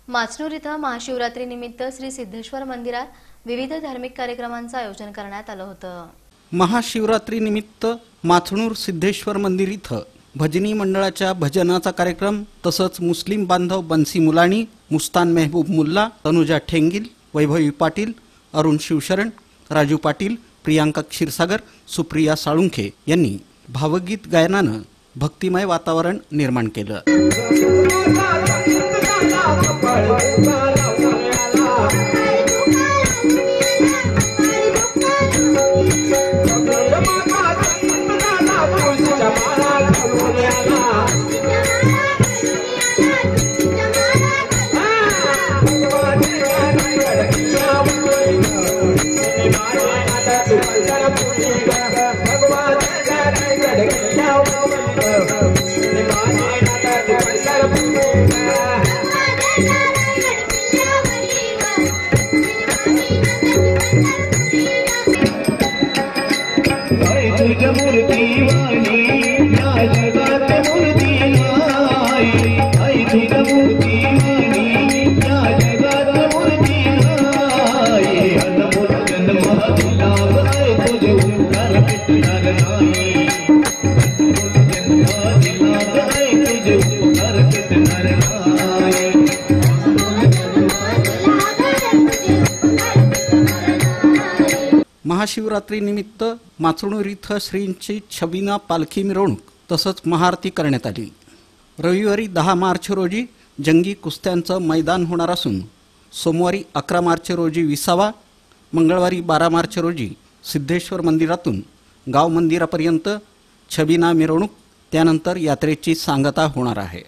माचनूर इथं महाशिवरात्रीनिमित्त श्री सिद्धेश्वर मंदिरात विविध धार्मिक कार्यक्रमांचं आयोजन करण्यात आलं होतं। महाशिवरात्रीनिमित्त माचनूर सिद्धेश्वर मंदिर इथं भजनी मंडळाच्या भजनाचा कार्यक्रम तसंच मुस्लिम बांधव बन्सी मुलानी, मुस्तान मेहबूब मुल्ला, तनुजा ठेंगिल, वैभवी पाटील, अरुण शिवशरण, राजू पाटील, प्रियांका क्षीरसागर, सुप्रिया साळुंखे यांनी भावगीत गायनानं भक्तिमय वातावरण निर्माण केलं। महाशिवरात्रीनिमित्त माचनूर इथं श्रींची छबिना पालखी मिरवणूक तसंच महाआरती करण्यात आली। रविवारी 10 मार्च रोजी जंगी कुस्त्यांचं मैदान होणार असून सोमवारी 11 मार्च रोजी विसावा, मंगळवारी 12 मार्च रोजी सिद्धेश्वर मंदिरातून गाव मंदिरापर्यंत छबिना मिरवणूक, त्यानंतर यात्रेची सांगता होणार आहे।